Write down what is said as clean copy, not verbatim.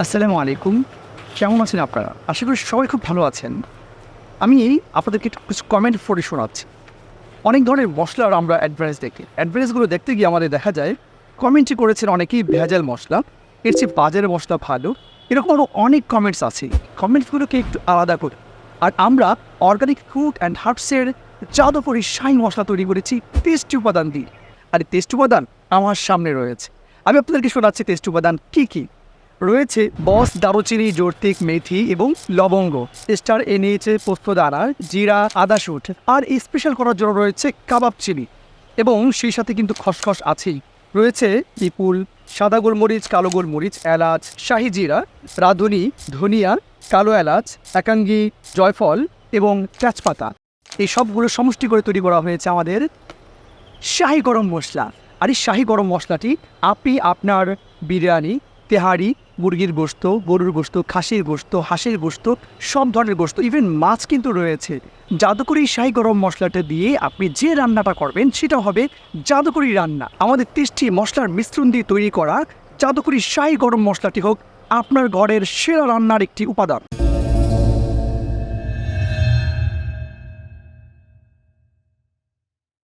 আসসালামু আলাইকুম। কেমন আছেন আপনারা? আশা করি সবাই খুব ভালো আছেন। আমি আপনাদেরকে একটু কিছু কমেন্ট পড়ে শোনাচ্ছি। অনেক ধরনের মসলার আমরা অ্যাডভারেজ দেখি। অ্যাডভারেজগুলো দেখতে গিয়ে আমাদের দেখা যায় কমেন্টই করেছেন অনেকেই ভেজাল মসলা, এর চেয়ে বাজারের মসলা ভালো। এরকম আরও অনেক কমেন্টস আছে। কমেন্টসগুলোকে একটু আলাদা করে আর আমরা অর্গানিক ফ্রুট অ্যান্ড হার্বসের জাদুকরি শাহি মসলা তৈরি করেছি টেস্টি উপাদান দিয়ে। আর এই টেস্টি উপাদান আমার সামনে রয়েছে। আমি আপনাদেরকে শোনাচ্ছি টেস্টি উপাদান কী কী। রয়েছে বস, দারুচিনি, জর্তিক, মেথি এবং লবঙ্গ। স্টার এনেছে পোস্তদানা, জিরা, আদা শুট। আর স্পেশাল করার জন্য রয়েছে কাবাব চিনি এবং সেই সাথে কিন্তু খসখস আছেই। রয়েছে পিপুল, সাদা গোলমরিচ, কালো গোলমরিচ, এলাচ, শাহি জিরা, রাঁধুনি, ধনিয়া, কালো এলাচ, একাঙ্গি, জয়ফল এবং তেজপাতা। এই সবগুলো সমষ্টি করে তৈরি করা হয়েছে আমাদের শাহি গরম মশলা। আর এই শাহি গরম মশলাটি আপনি আপনার বিরিয়ানি, তেহারি, মুরগির গোশত, গরুর গোশত, খাসির গোশত, হাঁসের গোশত, সব ধরনের গোশত, ইভেন মাছ কিন্তু রয়েছে। জাদুকরি শাহি গরম মশলাটা দিয়ে আপনি যে রান্নাটা করবেন সেটা হবে জাদুকরি রান্না। আমাদের টেস্টি মশলার মিশ্রণ দিয়ে তৈরি করা জাদুকরি শাহি গরম মশলাটি হোক আপনার ঘরের সেরা রান্নার একটি উপাদান।